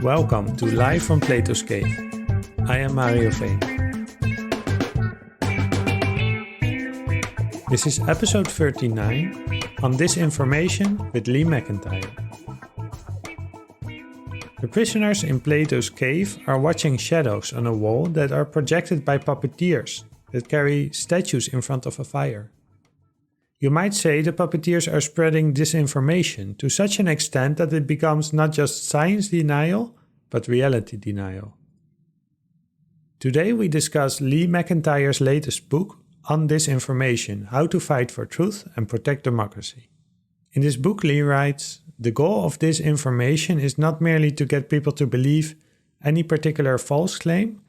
Welcome to Live from Plato's Cave. I am Mario Veen. This is episode 39 on Disinformation with Lee McIntyre. The prisoners in Plato's cave are watching shadows on a wall that are projected by puppeteers that carry statues in front of a fire. You might say the puppeteers are spreading disinformation to such an extent that it becomes not just science denial, but reality denial. Today we discuss Lee McIntyre's latest book on disinformation, How to Fight for Truth and Protect Democracy. In this book, Lee writes, "The goal of disinformation is not merely to get people to believe any particular false claim,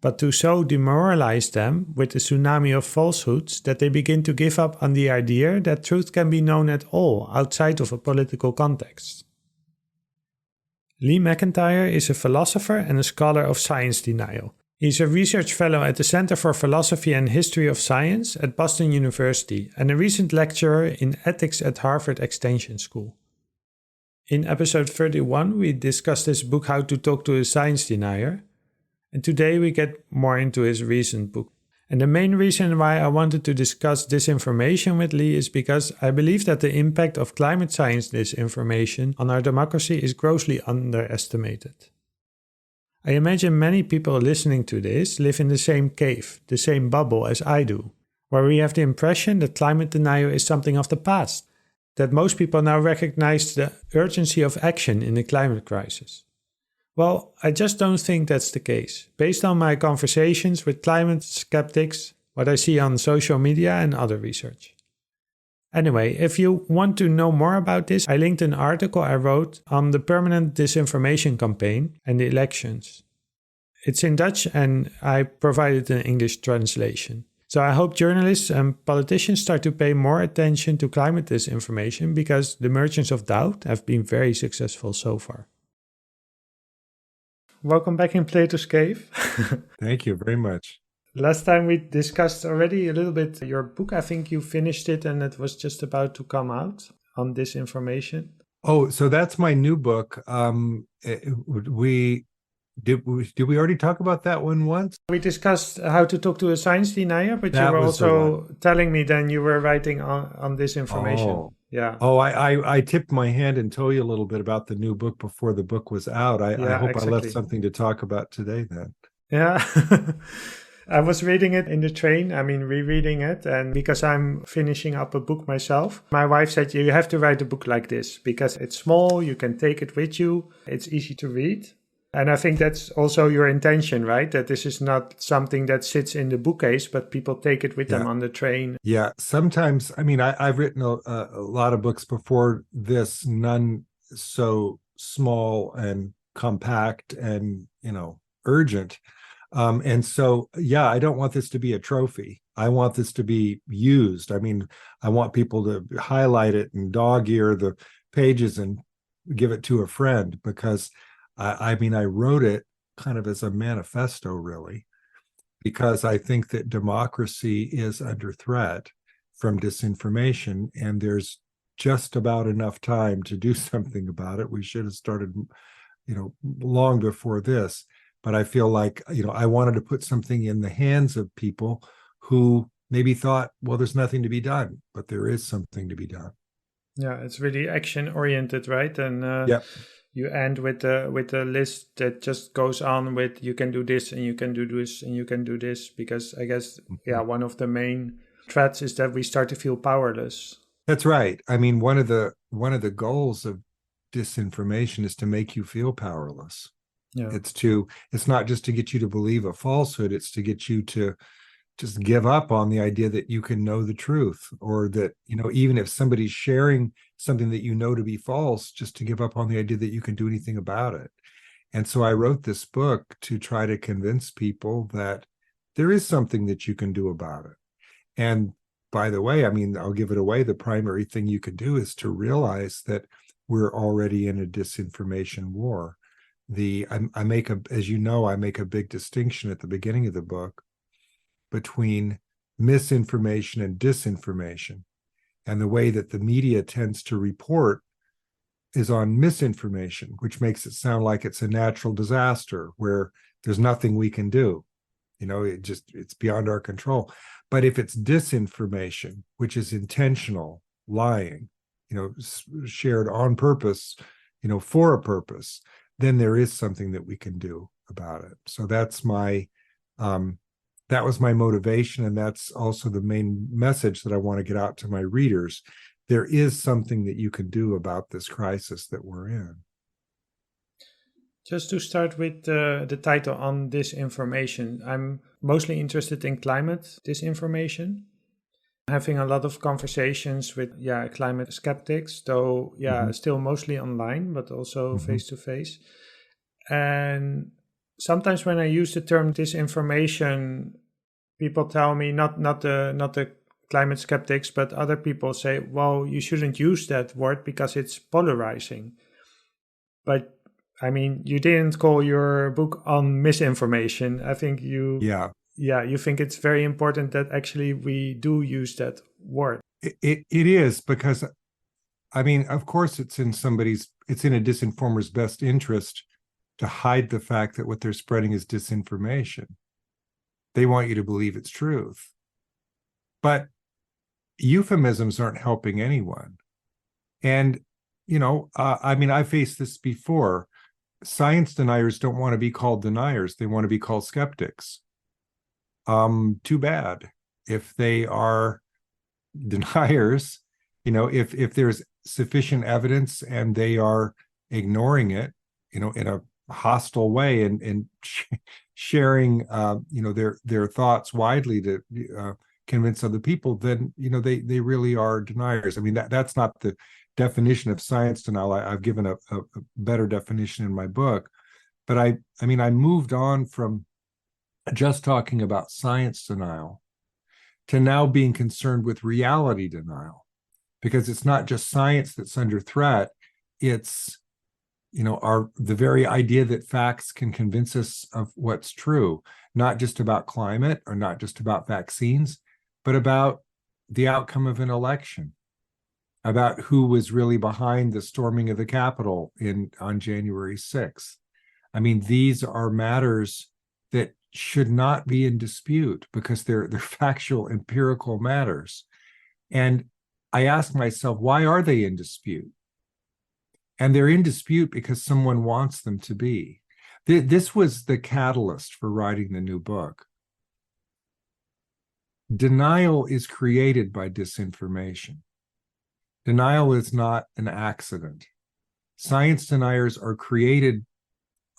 but to so demoralize them with a tsunami of falsehoods that they begin to give up on the idea that truth can be known at all outside of a political context." Lee McIntyre is a philosopher and a scholar of science denial. He's a research fellow at the Center for Philosophy and History of Science at Boston University and a recent lecturer in ethics at Harvard Extension School. In episode 31, we discussed his book How to Talk to a Science Denier, and today we get more into his recent book. And the main reason why I wanted to discuss disinformation with Lee is because I believe that the impact of climate science disinformation on our democracy is grossly underestimated. I imagine many people listening to this live in the same cave, the same bubble as I do, where we have the impression that climate denial is something of the past, that most people now recognize the urgency of action in the climate crisis. Well, I just don't think that's the case, based on my conversations with climate skeptics, what I see on social media and other research. Anyway, if you want to know more about this, I linked an article I wrote on the permanent disinformation campaign and the elections. It's in Dutch and I provided an English translation. So I hope journalists and politicians start to pay more attention to climate disinformation because the merchants of doubt have been very successful so far. Welcome back in Plato's Cave. Thank you very much. Last time we discussed already a little bit your book. I think you finished it and it was just about to come out on disinformation. Oh, so that's my new book. Did we already talk about that one once? We discussed how to talk to a science denier, but you were also telling me then you were writing on disinformation. Oh. Yeah. Oh, I tipped my hand and told you a little bit about the new book before the book was out. I hope exactly. I left something to talk about today then. Yeah. I was reading it in the train, rereading it, and because I'm finishing up a book myself, my wife said, you have to write a book like this because it's small, you can take it with you, it's easy to read. And I think that's also your intention, right? That this is not something that sits in the bookcase, but people take it with them on the train. Yeah, sometimes, I've written a lot of books before this, none so small and compact and, urgent. And so, I don't want this to be a trophy. I want this to be used. I want people to highlight it and dog ear the pages and give it to a friend because I wrote it kind of as a manifesto, really, because I think that democracy is under threat from disinformation, and there's just about enough time to do something about it. We should have started, long before this. But I feel like, I wanted to put something in the hands of people who maybe thought, well, there's nothing to be done, but there is something to be done. Yeah, it's really action-oriented, right? And you end with a list that just goes on with you can do this and you can do this and you can do this, because I guess, one of the main threats is that we start to feel powerless. That's right. One of the goals of disinformation is to make you feel powerless. Yeah. It's not just to get you to believe a falsehood, it's to get you to just give up on the idea that you can know the truth, or that, even if somebody's sharing something that to be false, just to give up on the idea that you can do anything about it. And so I wrote this book to try to convince people that there is something that you can do about it. And by the way, I'll give it away. The primary thing you can do is to realize that we're already in a disinformation war. I make a big distinction at the beginning of the book between misinformation and disinformation, and the way that the media tends to report is on misinformation, which makes it sound like it's a natural disaster where there's nothing we can do. It's beyond our control. But if it's disinformation, which is intentional lying, shared on purpose, for a purpose, then there is something that we can do about it. So that was my motivation, and that's also the main message that I want to get out to my readers. There is something that you can do about this crisis that we're in. Just to start with the title on disinformation, I'm mostly interested in climate disinformation. Having a lot of conversations with climate skeptics, though still mostly online, but also face to face. And sometimes when I use the term disinformation, people tell me not the climate skeptics, but other people say, well, you shouldn't use that word because it's polarizing. But I mean, you didn't call your book on misinformation. I think you think it's very important that actually we do use that word. It is, because, I mean, of course, it's in a disinformer's best interest to hide the fact that what they're spreading is disinformation. They want you to believe it's truth. But euphemisms aren't helping anyone. And, I faced this before. Science deniers don't want to be called deniers. They want to be called skeptics. Too bad. If they are deniers, if there's sufficient evidence and they are ignoring it, in a hostile way and sharing, their thoughts widely to convince other people, then, they really are deniers. I mean, that's not the definition of science denial. I've given a better definition in my book, but I moved on from just talking about science denial to now being concerned with reality denial, because it's not just science that's under threat. It's, the very idea that facts can convince us of what's true, not just about climate or not just about vaccines, but about the outcome of an election, about who was really behind the storming of the Capitol on January 6th. I mean, these are matters that should not be in dispute because they're factual, empirical matters. And I ask myself, why are they in dispute? And they're in dispute because someone wants them to be. This was the catalyst for writing the new book. Denial is created by disinformation. Denial is not an accident. Science deniers are created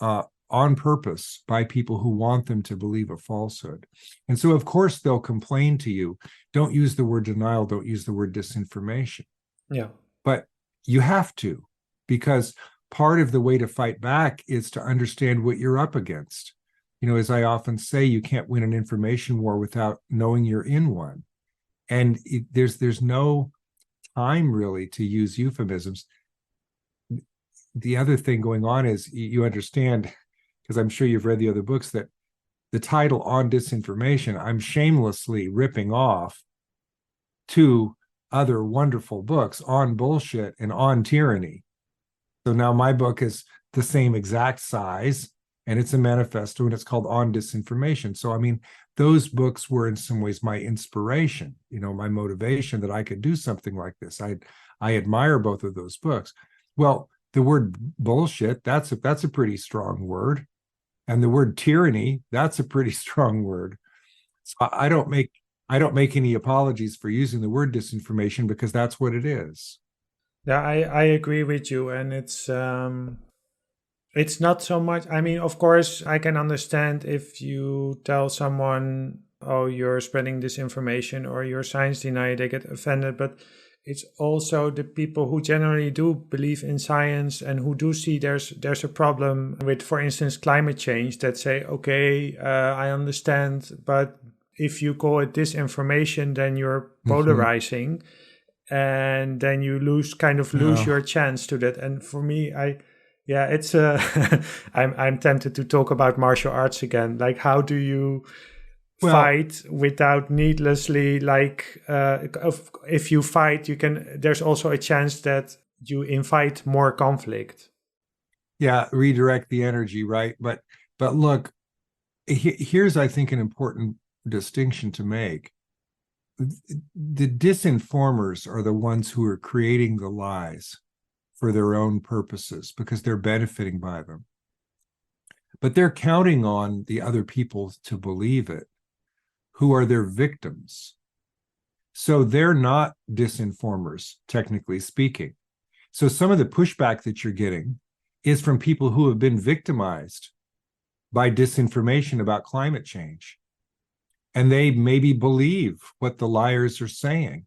on purpose by people who want them to believe a falsehood. And so, of course, they'll complain to you, don't use the word denial, don't use the word disinformation. Yeah. But you have to, because part of the way to fight back is to understand what you're up against. As I often say, you can't win an information war without knowing you're in one. And there's no time really to use euphemisms. The other thing going on is you understand, because I'm sure you've read the other books, that the title On Disinformation, I'm shamelessly ripping off two other wonderful books, On Bullshit and On Tyranny. So now my book is the same exact size, and it's a manifesto, and it's called On Disinformation. So, I mean, those books were in some ways my inspiration, my motivation that I could do something like this. I admire both of those books. Well, the word bullshit, that's a pretty strong word. And the word tyranny, that's a pretty strong word. So I don't make any apologies for using the word disinformation, because that's what it is. Yeah, I agree with you. And it's not so much, I mean, of course, I can understand if you tell someone, oh, you're spreading disinformation or you're science denier, they get offended. But it's also the people who generally do believe in science and who do see there's a problem with, for instance, climate change, that say, okay, I understand, but if you call it disinformation, then you're polarizing, and then you lose your chance to that. And for me, it's I'm tempted to talk about martial arts again. Like, how do you fight without needlessly, if you fight, there's also a chance that you invite more conflict. Yeah, redirect the energy, right? But look, here's, I think, an important distinction to make. The disinformers are the ones who are creating the lies for their own purposes because they're benefiting by them. But they're counting on the other people to believe it, who are their victims. So they're not disinformers, technically speaking. So some of the pushback that you're getting is from people who have been victimized by disinformation about climate change. And they maybe believe what the liars are saying.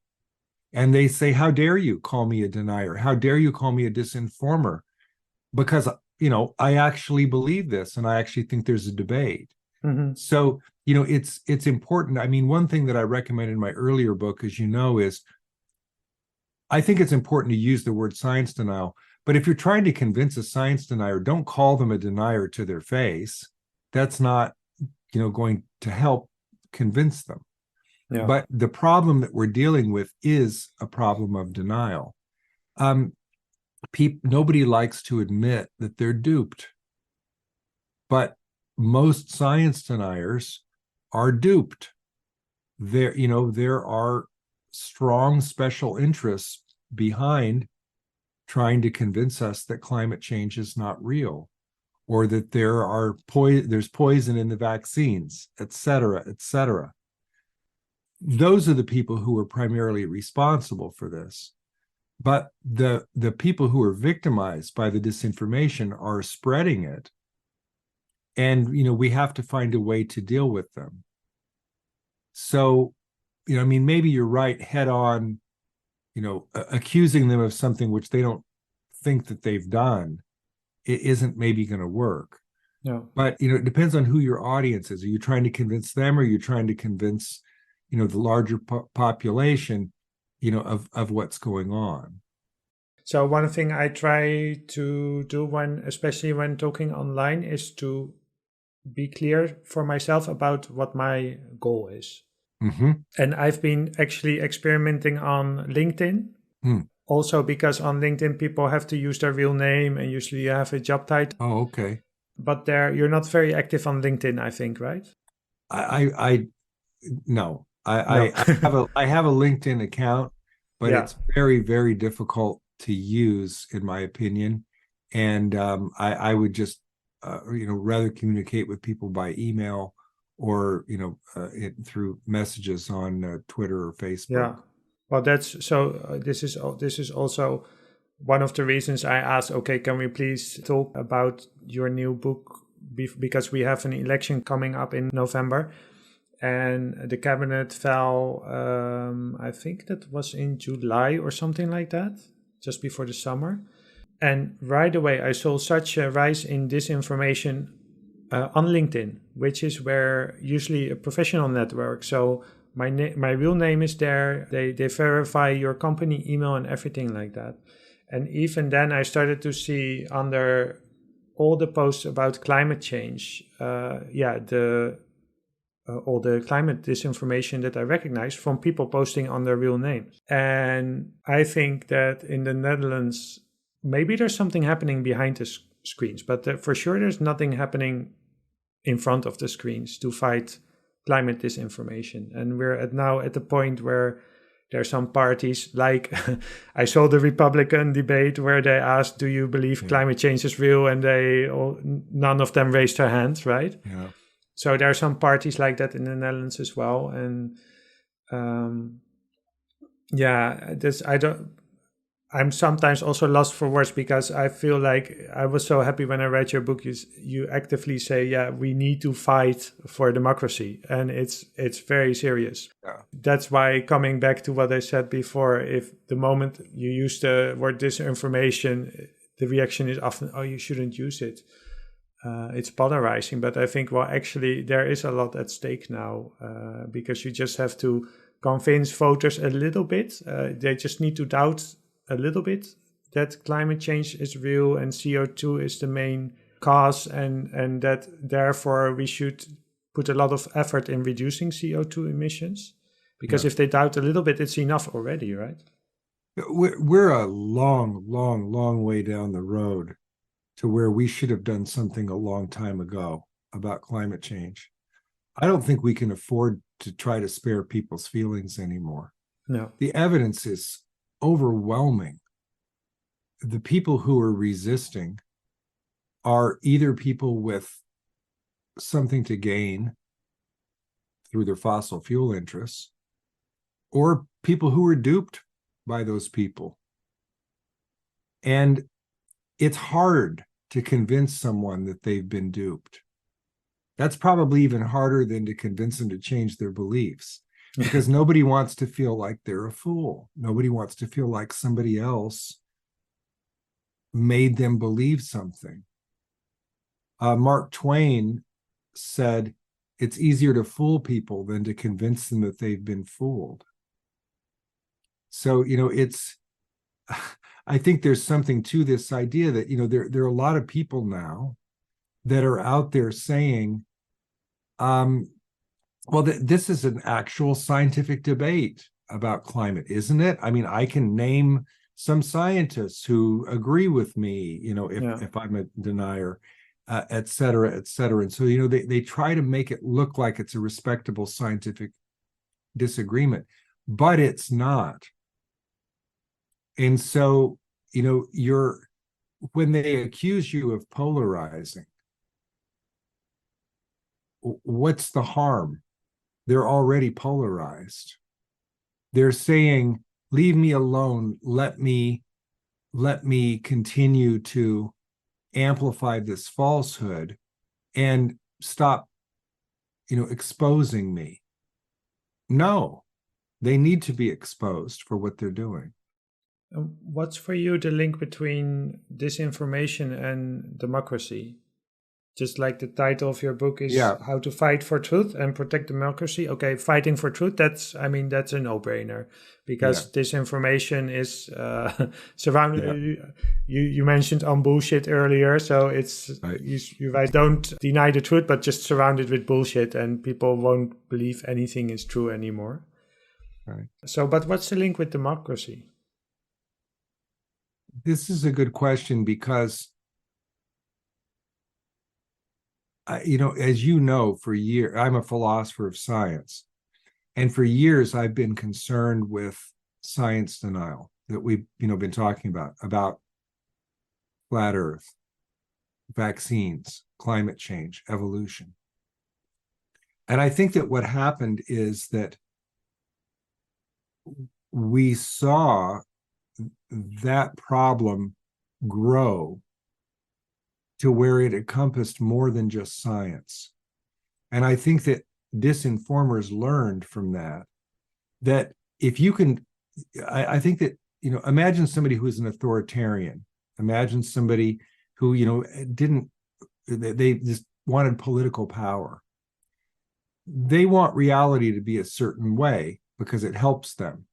And they say, how dare you call me a denier? How dare you call me a disinformer? Because, I actually believe this, and I actually think there's a debate. Mm-hmm. So, it's important. I mean, one thing that I recommend in my earlier book, as you know, is I think it's important to use the word science denial. But if you're trying to convince a science denier, don't call them a denier to their face. That's not, going to help convince them. Yeah. But the problem that we're dealing with is a problem of denial. Nobody likes to admit that they're duped. But most science deniers are duped. There are strong special interests behind trying to convince us that climate change is not real, or that there's poison in the vaccines, et cetera, et cetera. Those are the people who are primarily responsible for this. But the people who are victimized by the disinformation are spreading it. And, we have to find a way to deal with them. So, maybe you're right head on, accusing them of something which they don't think that they've done. It isn't maybe going to work. No. But, it depends on who your audience is. Are you trying to convince them, or are you trying to convince, the larger population, of what's going on? So one thing I try to do especially when talking online, is to be clear for myself about what my goal is. Mm-hmm. And I've been actually experimenting on LinkedIn. Also because on LinkedIn, people have to use their real name, and usually you have a job title. Oh, okay. But you're not very active on LinkedIn, I think, right? No. No. I have a LinkedIn account, but Yeah. it's very, very difficult to use, in my opinion. And I would just, rather communicate with people by email, or through messages on Twitter or Facebook. Yeah. Well, that's so. This is also one of the reasons I asked. Okay, can we please talk about your new book, because we have an election coming up in November. And the cabinet fell, I think that was in July or something like that, just before the summer. And right away, I saw such a rise in disinformation on LinkedIn, which is where usually a professional network. So my real name is there. They verify your company email and everything like that. And even then, I started to see under all the posts about climate change, all the climate disinformation that I recognize from people posting on their real names. And I think that in the Netherlands, maybe there's something happening behind the screens, but for sure there's nothing happening in front of the screens to fight climate disinformation. And we're now at the point where there are some parties, like I saw the Republican debate where they asked, do you believe climate change is real? And none of them raised their hands, right? Yeah. So there are some parties like that in the Netherlands as well. And I'm sometimes also lost for words, because I feel like I was so happy when I read your book. You actively say, we need to fight for democracy, and it's very serious. Yeah. That's why, coming back to what I said before, if the moment you use the word disinformation, the reaction is often, oh, you shouldn't use it. It's polarizing, but I think, actually there is a lot at stake now, because you just have to convince voters a little bit. They just need to doubt a little bit that climate change is real and CO2 is the main cause, and that therefore we should put a lot of effort in reducing CO2 emissions. Because if they doubt a little bit, it's enough already, right? We're a long, long, long way down the road to where we should have done something a long time ago about climate change. I don't think we can afford to try to spare people's feelings anymore. No. The evidence is overwhelming. The people who are resisting are either people with something to gain through their fossil fuel interests, or people who are duped by those people. And it's hard to convince someone that they've been duped. That's probably even harder than to convince them to change their beliefs, because nobody wants to feel like they're a fool. Nobody wants to feel like somebody else made them believe something. Mark Twain said, it's easier to fool people than to convince them that they've been fooled. So, I think there's something to this idea that, there are a lot of people now that are out there saying, well, this is an actual scientific debate about climate, isn't it? I mean, I can name some scientists who agree with me, if I'm a denier, et cetera, et cetera. And so, they try to make it look like it's a respectable scientific disagreement, but it's not. And so, when they accuse you of polarizing, what's the harm? They're already polarized. They're saying, leave me alone. Let me continue to amplify this falsehood and stop, exposing me. No, they need to be exposed for what they're doing. What's for you the link between disinformation and democracy? Just like the title of your book is How to Fight for Truth and Protect Democracy. Okay, fighting for truth, that's a no-brainer, because disinformation is surrounded. You mentioned on bullshit earlier, so it's right. You guys don't deny the truth, but just surround it with bullshit, and people won't believe anything is true anymore. Right. So, but what's the link with democracy? This is a good question, because as you know, for years, I'm a philosopher of science. And for years, I've been concerned with science denial that we've, been talking about flat Earth, vaccines, climate change, evolution. And I think that what happened is that we saw that problem grow to where it encompassed more than just science. And I think that disinformers learned from that if you can, I think that, imagine somebody who's an authoritarian, imagine somebody who, they just wanted political power. They want reality to be a certain way because it helps them.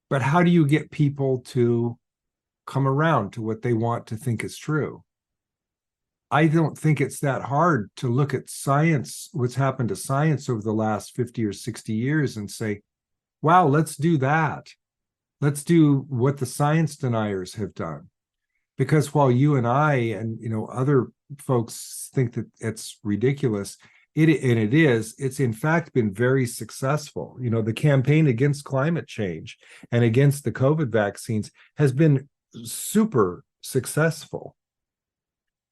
But how do you get people to come around to what they want to think is true? I don't think it's that hard to look at science, what's happened to science over the last 50 or 60 years, and say, wow, let's do that. Let's do what the science deniers have done. Because while you and I and other folks think that it's ridiculous, it's in fact been very successful. The campaign against climate change and against the COVID vaccines has been super successful.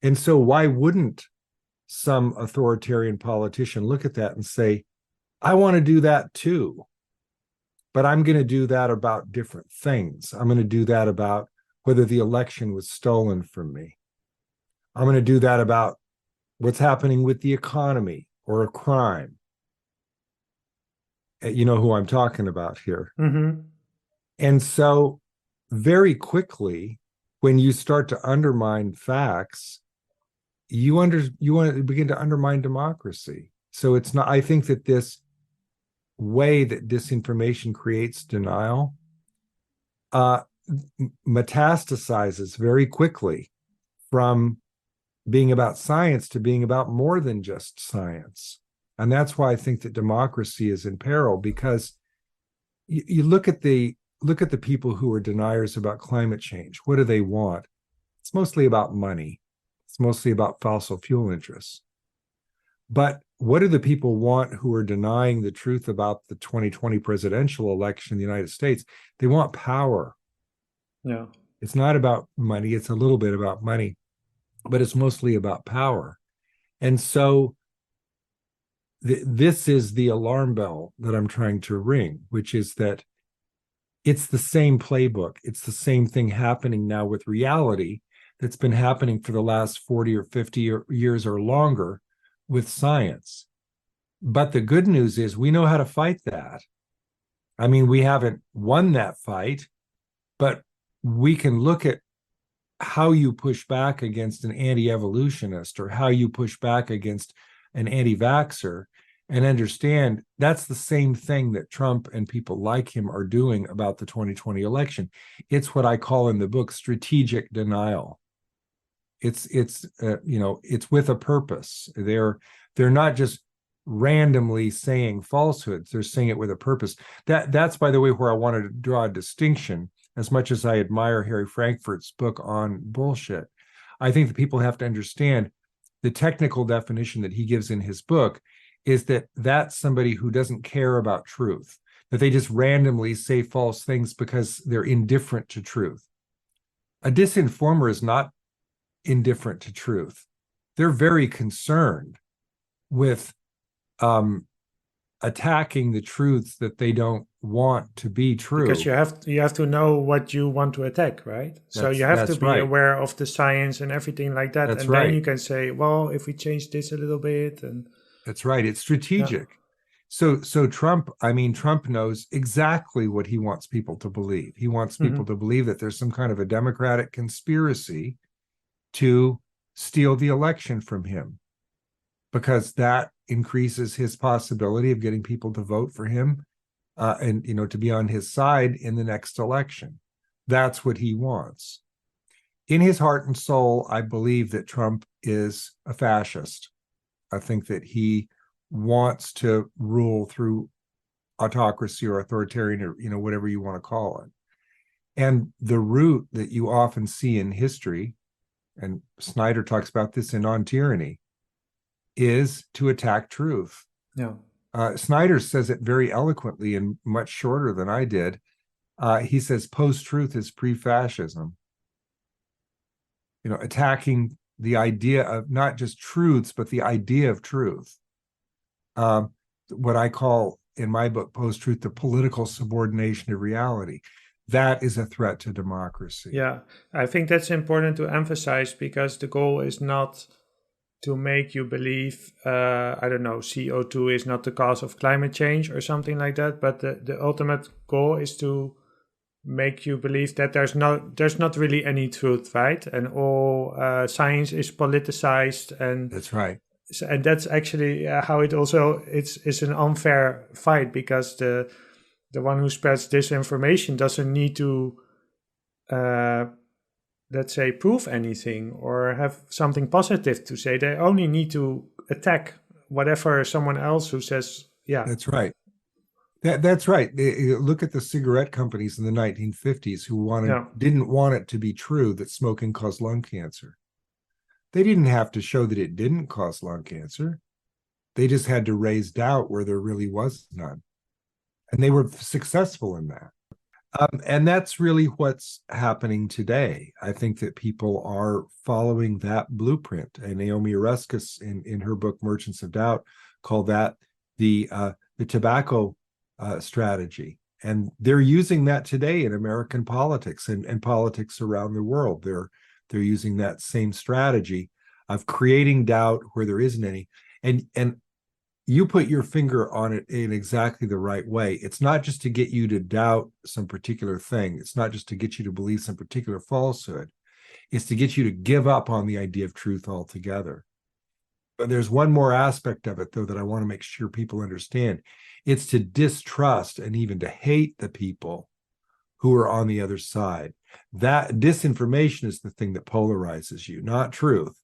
And so why wouldn't some authoritarian politician look at that and say, I want to do that too, but I'm going to do that about different things. I'm going to do that about whether the election was stolen from me. I'm going to do that about what's happening with the economy or a crime. You know who I'm talking about here. Mm-hmm. And so very quickly, when you start to undermine facts, you want to begin to undermine democracy. So it's not, I think that this way that disinformation creates denial metastasizes very quickly from being about science to being about more than just science. And that's why I think that democracy is in peril, because you look at the look at the people who are deniers about climate change. What do they want? It's mostly about money. It's mostly about fossil fuel interests. But what do the people want who are denying the truth about the 2020 presidential election in the United States? They want power. Yeah. It's not about money. It's a little bit about money, but it's mostly about power. And so this is the alarm bell that I'm trying to ring, which is that it's the same playbook. It's the same thing happening now with reality that's been happening for the last 40 or 50 years or longer with science. But the good news is we know how to fight that. I mean, we haven't won that fight, but we can look at how you push back against an anti-evolutionist or how you push back against an anti-vaxxer and understand that's the same thing that Trump and people like him are doing about the 2020 election. It's what I call in the book strategic denial. It's with a purpose. They're not just randomly saying falsehoods. They're saying it with a purpose. That's, by the way, where I wanted to draw a distinction. As much as I admire Harry Frankfurt's book on bullshit, I think that people have to understand the technical definition that he gives in his book is that that's somebody who doesn't care about truth, that they just randomly say false things because they're indifferent to truth. A disinformer is not indifferent to truth. They're very concerned with attacking the truths that they don't want to be true. Because you have to know what you want to attack, right? So you have to be aware of the science and everything like that. That's and right. Then you can say, well, if we change this a little bit, and that's right. It's strategic. Yeah. So Trump knows exactly what he wants people to believe. He wants people to believe that there's some kind of a Democratic conspiracy to steal the election from him, because that increases his possibility of getting people to vote for him and to be on his side in the next election. That's what he wants. In his heart and soul, I believe that Trump is a fascist. I think that he wants to rule through autocracy or authoritarian or whatever you want to call it. And the root that you often see in history, and Snyder talks about this in On Tyranny, is to attack truth. Yeah. Snyder says it very eloquently and much shorter than I did. He says post-truth is pre-fascism. Attacking the idea of not just truths, but the idea of truth. What I call in my book, Post-Truth, the political subordination of reality. That is a threat to democracy. Yeah, I think that's important to emphasize, because the goal is not to make you believe, CO2 is not the cause of climate change or something like that. But the ultimate goal is to make you believe that there's not really any truth, right? And all science is politicized, and that's right. And that's actually how it also it's an unfair fight, because the one who spreads disinformation doesn't need to let's say prove anything or have something positive to say. They only need to attack whatever someone else who says, yeah. That's right. That's right. Look at the cigarette companies in the 1950s who didn't want it to be true that smoking caused lung cancer. They didn't have to show that it didn't cause lung cancer. They just had to raise doubt where there really was none. And they were successful in that. And that's really what's happening today. I think that people are following that blueprint. And Naomi Oreskes, in her book Merchants of Doubt, called that the tobacco strategy. And they're using that today in American politics and politics around the world. They're using that same strategy of creating doubt where there isn't any. And you put your finger on it in exactly the right way. It's not just to get you to doubt some particular thing. It's not just to get you to believe some particular falsehood. It's to get you to give up on the idea of truth altogether. But there's one more aspect of it, though, that I want to make sure people understand. It's to distrust and even to hate the people who are on the other side. That disinformation is the thing that polarizes you, not truth.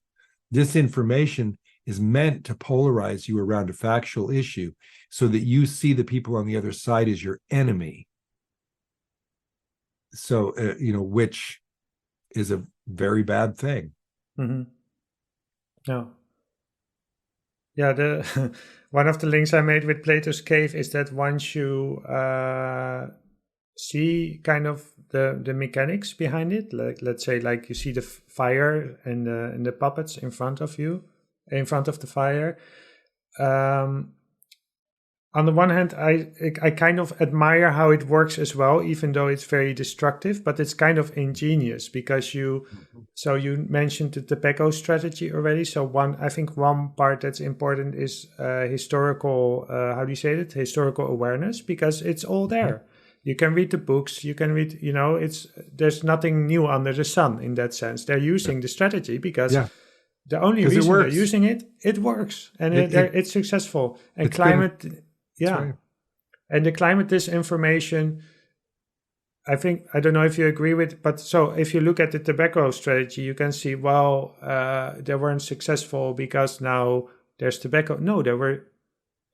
Disinformation is meant to polarize you around a factual issue so that you see the people on the other side as your enemy. So, which is a very bad thing. Mm-hmm. No. Yeah, the one of the links I made with Plato's Cave is that once you see kind of the mechanics behind it, like let's say like you see the fire and the puppets in front of you, in front of the fire. On the one hand, I kind of admire how it works as well, even though it's very destructive, but it's kind of ingenious because so you mentioned the tobacco strategy already. So I think one part that's important is historical, how do you say it? Historical awareness, because it's all there. You can read the books, you can read, there's nothing new under the sun in that sense. They're using the strategy because the only reason they're using it works, and it's successful. And climate... Right. And the climate disinformation, I think, I don't know if you agree with, but so if you look at the tobacco strategy, you can see, well, they weren't successful because now there's tobacco. No, they were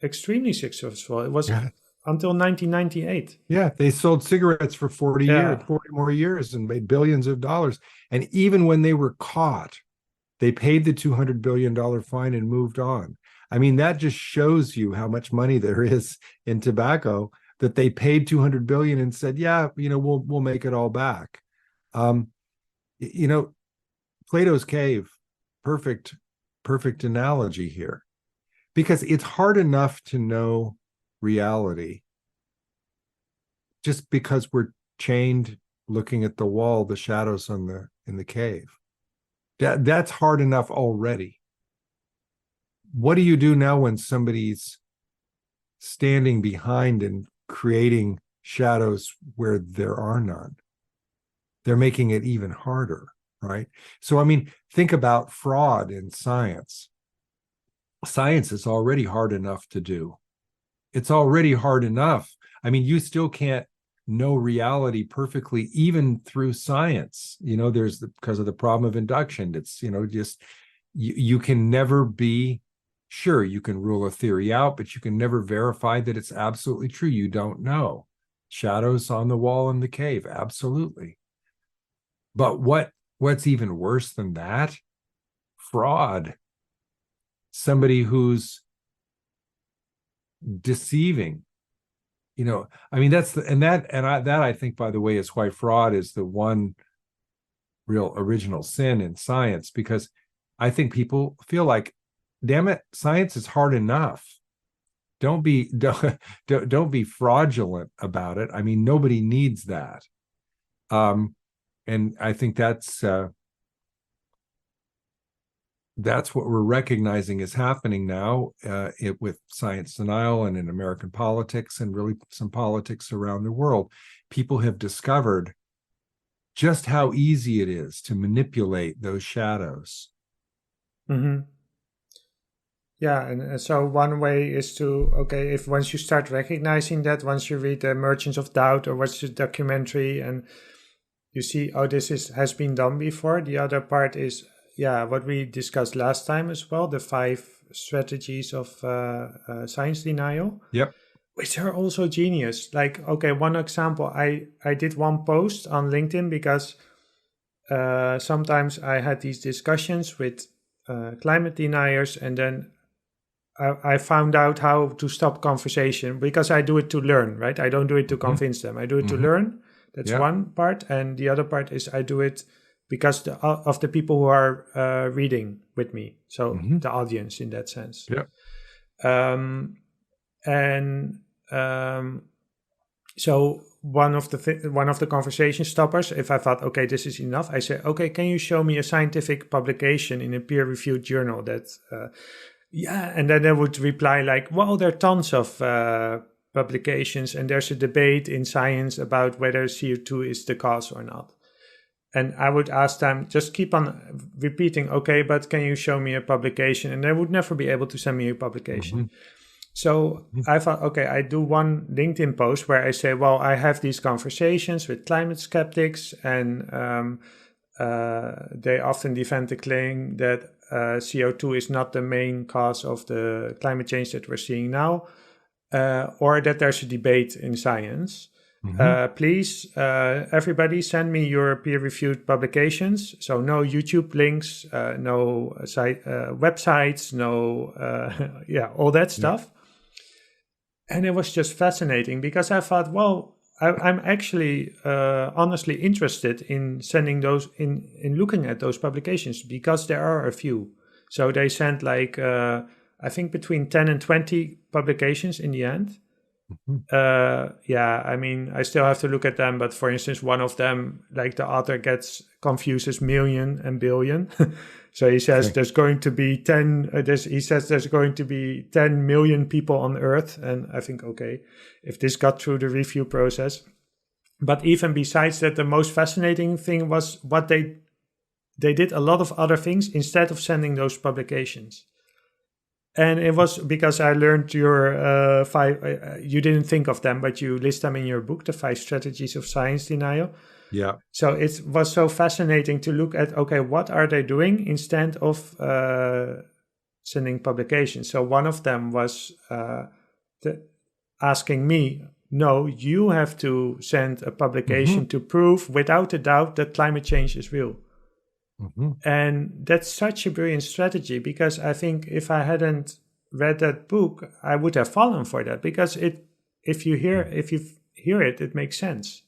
extremely successful. It was until 1998. Yeah, they sold cigarettes for 40 years, 40 more years, and made billions of dollars. And even when they were caught, they paid the $200 billion fine and moved on. I mean, that just shows you how much money there is in tobacco, that they paid $200 billion and said, yeah, we'll make it all back. Plato's Cave, perfect analogy here, because it's hard enough to know reality just because we're chained looking at the wall, the shadows in the cave. That's hard enough already. What do you do now when somebody's standing behind and creating shadows where there are none? They're making it even harder, right? So, I mean, think about fraud in science. Science is already hard enough to do. It's already hard enough. I mean, you still can't know reality perfectly, even through science. There's because of the problem of induction. It's, just you can never be sure. You can rule a theory out, but you can never verify that it's absolutely true. You don't know. Shadows on the wall in the cave, absolutely. But what's even worse than that? Fraud. Somebody who's deceiving. I mean, I think, by the way, is why fraud is the one real original sin in science, because I think people feel like, damn it, science is hard enough. Don't be fraudulent about it. I mean, nobody needs that. And I think that's what we're recognizing is happening now with science denial and in American politics and really some politics around the world. People have discovered just how easy it is to manipulate those shadows. Mm-hmm. Yeah, and so one way is to, if once you start recognizing that, once you read the Merchants of Doubt or watch the documentary and you see, this has been done before. The other part is, what we discussed last time as well, the 5 strategies of science denial. Yep. Which are also genius. Like, one example, I did one post on LinkedIn because sometimes I had these discussions with climate deniers, and then I found out how to stop conversation, because I do it to learn, right? I don't do it to convince them. I do it to learn. That's one part. And the other part is I do it because of the people who are reading with me. So the audience in that sense. Yeah. So one of the conversation stoppers, if I thought, this is enough, I say, can you show me a scientific publication in a peer-reviewed journal that, and then they would reply like, well, there are tons of publications, and there's a debate in science about whether CO2 is the cause or not. And I would ask them, just keep on repeating, but can you show me a publication? And they would never be able to send me a publication. So I thought, I do one LinkedIn post where I say, well, I have these conversations with climate skeptics, and they often defend the claim that CO2 is not the main cause of the climate change that we're seeing now, or that there's a debate in science. Please, everybody, send me your peer-reviewed publications. So no YouTube links, no websites, no, all that stuff. And it was just fascinating because I thought, well, I'm actually honestly interested in sending those, in looking at those publications, because there are a few. So they sent like, I think between 10 and 20 publications in the end. I mean, I still have to look at them, but for instance, one of them, like the author confuses million and billion. So he says there's going to be 10, he says there's going to be 10 million people on Earth. And I think, okay, if this got through the review process. But even besides that, the most fascinating thing was what they did a lot of other things instead of sending those publications. And it was because I learned your 5, you didn't think of them, but you list them in your book, The 5 Strategies of Science Denial. Yeah. So it was so fascinating to look at, okay, what are they doing instead of sending publications? So one of them was asking me, no, you have to send a publication to prove without a doubt that climate change is real. And that's such a brilliant strategy, because I think if I hadn't read that book, I would have fallen for that, because if you hear it, it makes sense.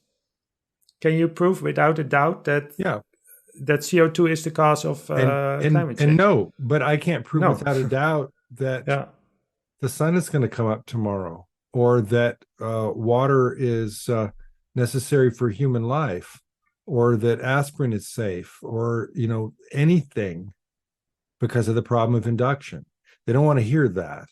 Can you prove without a doubt that that CO2 is the cause of climate change? And no, but I can't prove without a doubt that the sun is going to come up tomorrow, or that water is necessary for human life, or that aspirin is safe, or anything, because of the problem of induction. They don't want to hear that.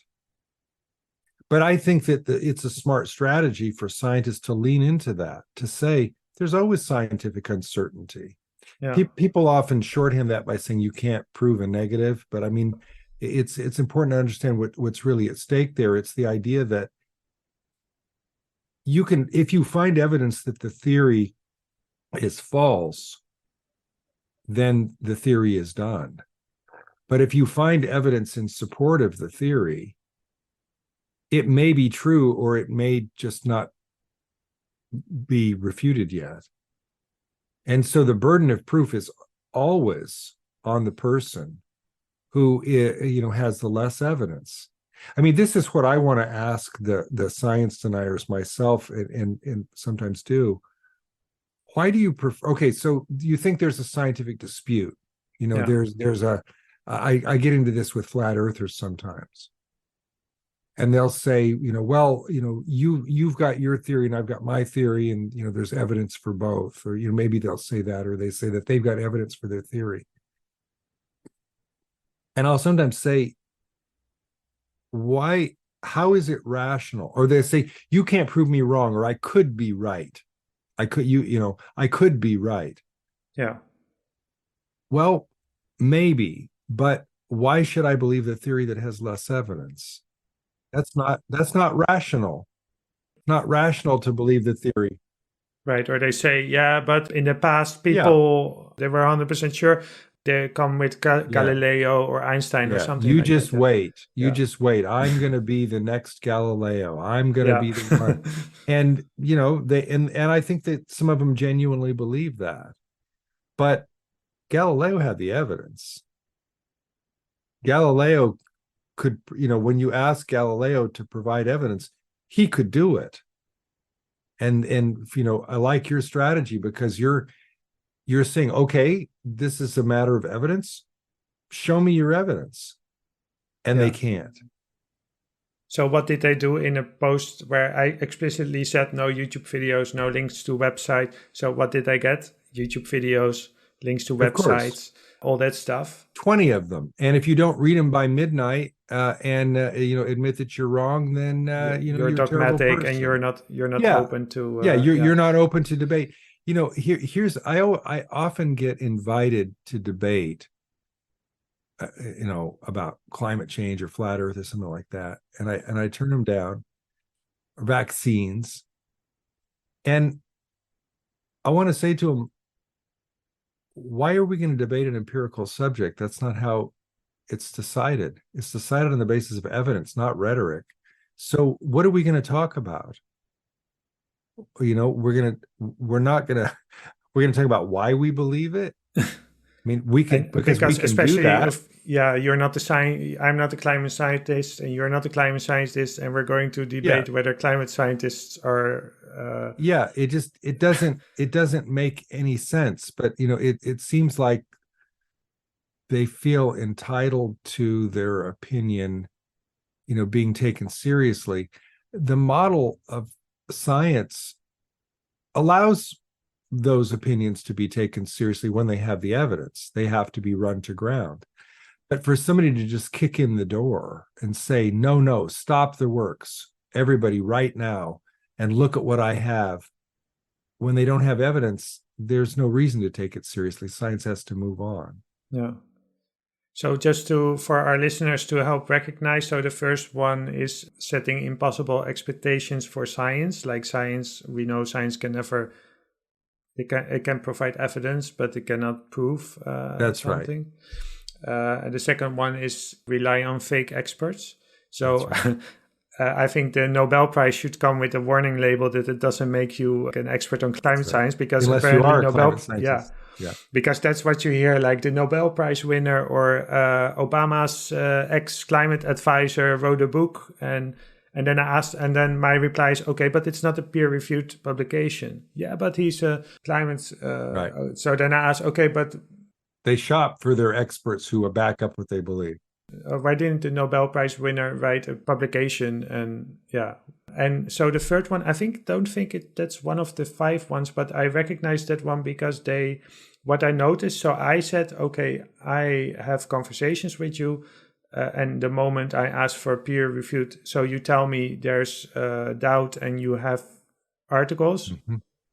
But I think that it's a smart strategy for scientists to lean into that, to say there's always scientific uncertainty. People often shorthand that by saying you can't prove a negative, but I mean, it's important to understand what's really at stake there. It's the idea that you can, if you find evidence that the theory is false, then the theory is done. But if you find evidence in support of the theory, it may be true, or it may just not be refuted yet. And so the burden of proof is always on the person who has the less evidence. I mean, this is what I want to ask the science deniers myself, and sometimes do. Why do you prefer? Okay, so do you think there's a scientific dispute? There's a. I get into this with flat earthers sometimes, and they'll say, well, you've got your theory and I've got my theory, and there's evidence for both, or maybe they'll say that, or they say that they've got evidence for their theory, and I'll sometimes say, why? How is it rational? Or they say, you can't prove me wrong, or I could be right. I could be right. Yeah. Well, maybe, but why should I believe the theory that has less evidence? That's not rational. Not rational to believe the theory. Right. Or they say, but in the past, people, they were 100% sure. They come with Galileo or Einstein or something. You just wait. You just wait. I'm going to be the next Galileo. I'm going to be the one. And, and I think that some of them genuinely believe that. But Galileo had the evidence. Galileo could, when you ask Galileo to provide evidence, he could do it. And I like your strategy, because you're saying, okay, this is a matter of evidence. Show me your evidence. And they can't. So what did they do in a post where I explicitly said no YouTube videos, no links to website? So what did they get? YouTube videos, links to websites, all that stuff. 20 of them. And if you don't read them by midnight and admit that you're wrong, then you're dogmatic and you're not open to you're not open to debate. Here's I often get invited to debate about climate change or flat earth or something like that, and I turn them down. Vaccines, and I want to say to them, why are we going to debate an empirical subject? That's not how it's decided. It's decided on the basis of evidence, not rhetoric. So what are we going to talk about? we're gonna talk about why we believe it. I mean, we can, And because we because can do especially that. if you're not the I'm not a climate scientist, and you're not a climate scientist, and we're going to Yeah, debate whether climate scientists are. yeah. It doesn't make any sense. But it seems like they feel entitled to their opinion, being taken seriously. The model of science allows those opinions to be taken seriously when they have the evidence. They have to be run to ground. But for somebody to just kick in the door and say, no, no, stop the works, everybody right now, and look at what I have, when they don't have evidence, there's no reason to take it seriously. Science has to move on. Yeah. So just for our listeners to help recognize, so the first one is setting impossible expectations for science. Like science, we know science can never, it can provide evidence, but it cannot prove That's something. Right. And the second one is rely on fake experts. So Right. I think the Nobel Prize should come with a warning label that it doesn't make you an expert on climate science, because Unless you apparently are a Nobel, climate scientist. Yeah. because that's what you hear, like the Nobel Prize winner or Obama's ex-climate advisor wrote a book, and then I asked, and then my reply is, okay, but it's not a peer-reviewed publication. Yeah, but he's a climate. Right. So then I asked, okay, but They shop for their experts who will back up what they believe. why didn't the Nobel Prize winner write a publication? And and so the third one, I don't think that's one of the 5 ones, but I recognize that one because what I noticed. So I said, okay, I have conversations with you, and the moment I ask for peer reviewed, so you tell me there's doubt and you have articles,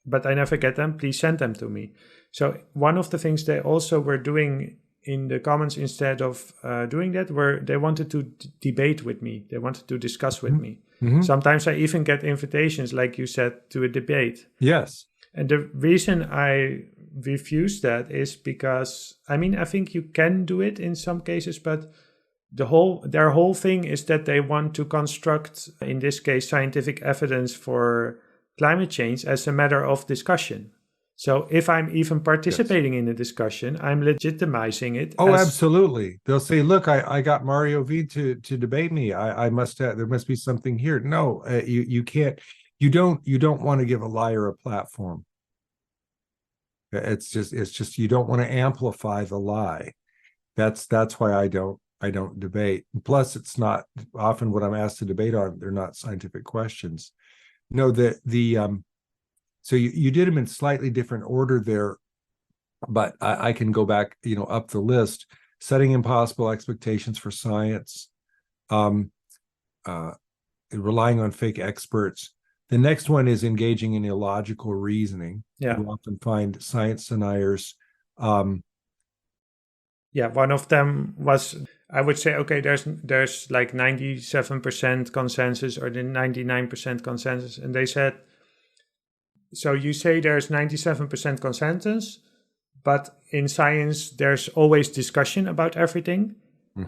but I never get them. Please send them to me. So one of the things they also were doing in the comments, instead of doing that, were they wanted to debate with me. They wanted to discuss with me. Sometimes I even get invitations, like you said, to a debate. Yes. And the reason I refuse that is because, I think you can do it in some cases, but their whole thing is that they want to construct, in this case, scientific evidence for climate change as a matter of discussion. So if I'm even participating in the discussion, I'm legitimizing it. Oh, absolutely. They'll say, look, I got Mario V to debate me. I must have, there must be something here. No, you can't, you don't want to give a liar a platform. It's just you don't want to amplify the lie. That's why I don't debate. Plus, it's not often what I'm asked to debate on. They're not scientific questions. No, so you did them in slightly different order there, but I can go back, up the list. Setting impossible expectations for science, relying on fake experts. The next one is engaging in illogical reasoning. Yeah. You often find science deniers. One of them was, I would say, okay, there's like 97% consensus or the 99% consensus. And they said, so you say there's 97% consensus, but in science, there's always discussion about everything.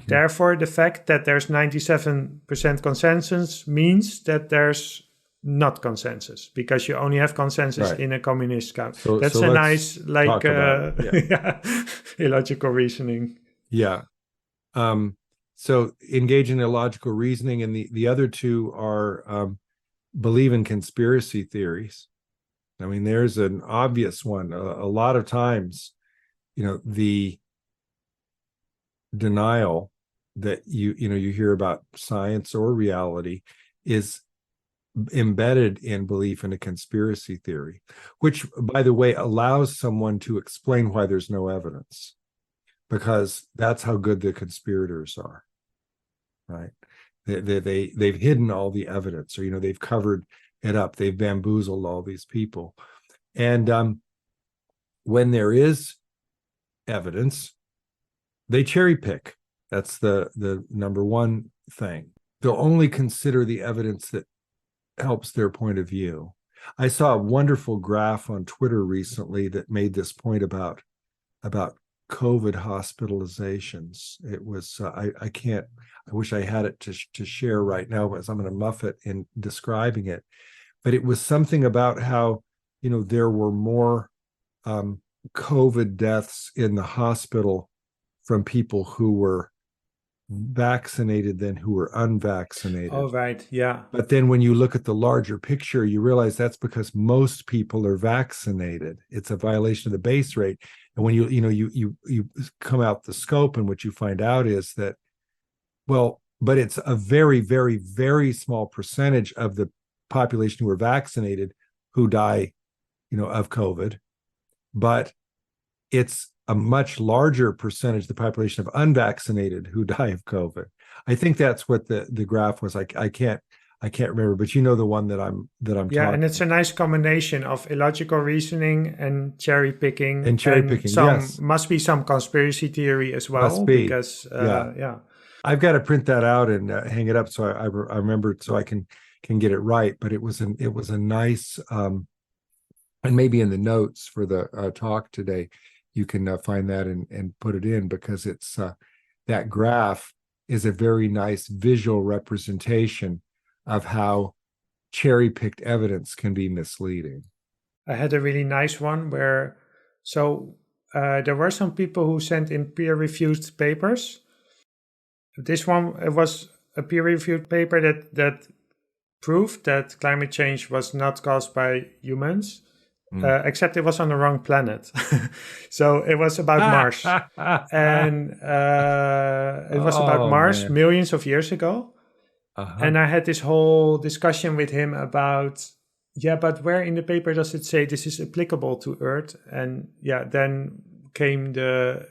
Therefore, the fact that there's 97% consensus means that there's not consensus, because you only have consensus in a communist count. So that's a nice, like, illogical reasoning. Yeah. So engage in illogical reasoning, and the other two are believe in conspiracy theories. There's an obvious one. A lot of times, the denial that you hear about science or reality is embedded in belief in a conspiracy theory, which, by the way, allows someone to explain why there's no evidence, because that's how good the conspirators are, right? They've hidden all the evidence, or they've covered it up, they've bamboozled all these people. And when there is evidence, they cherry pick. That's the number one thing. They'll only consider the evidence that helps their point of view. I saw a wonderful graph on Twitter recently that made this point about COVID hospitalizations. It was I wish I had it to share right now, but I'm going to muff it in describing it. but it was something about how, there were more COVID deaths in the hospital from people who were vaccinated than who were unvaccinated. Oh, right. Yeah. But then when you look at the larger picture, you realize that's because most people are vaccinated. It's a violation of the base rate. And when you come out the scope, and what you find out is that, well, but it's a very, very, very small percentage of the population who are vaccinated who die, of COVID. But it's a much larger percentage of the population of unvaccinated who die of COVID. I think that's what the graph was. I can't remember, but the one that I'm Yeah, talking. and it's a nice combination of illogical reasoning and cherry picking. And cherry picking, some yes. must be some conspiracy theory as well. Must be. Because yeah. I've got to print that out and hang it up so I remember it so I can get it right. But it was a nice, and maybe in the notes for the talk today, you can find that and put it in, because it's that graph is a very nice visual representation of how cherry-picked evidence can be misleading. I had a really nice one where, there were some people who sent in peer-reviewed papers. This one, it was a peer-reviewed paper that proved that climate change was not caused by humans. Except it was on the wrong planet. So it was about Mars. And it was about Mars millions of years ago. And I had this whole discussion with him about, but where in the paper does it say this is applicable to Earth? And then came the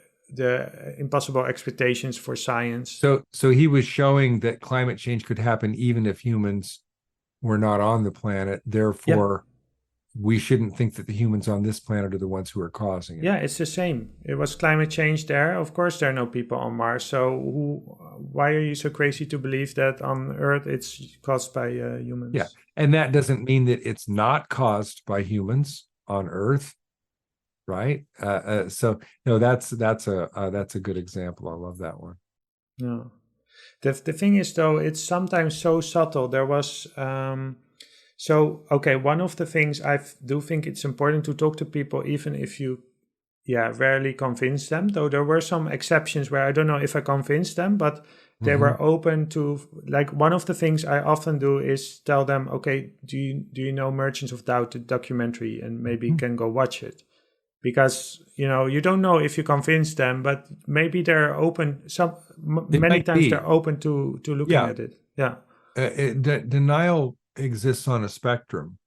impossible expectations for science. So he was showing that climate change could happen even if humans were not on the planet. Therefore, we shouldn't think that the humans on this planet are the ones who are causing it. Yeah, it's the same. It was climate change there. Of course, there are no people on Mars. So why are you so crazy to believe that on Earth it's caused by humans? Yeah, and that doesn't mean that it's not caused by humans on Earth, right? So no, that's a good example. I love that one. Yeah. The thing is, though, it's sometimes so subtle. There was... one of the things I do think it's important to talk to people, even if you, rarely convince them, though there were some exceptions where I don't know if I convinced them, but they were open to, like, one of the things I often do is tell them, okay, do you know Merchants of Doubt, the documentary, and maybe you can go watch it. Because, you don't know if you convince them, but maybe they're open, many times they're open to looking at it. Yeah. Denial exists on a spectrum,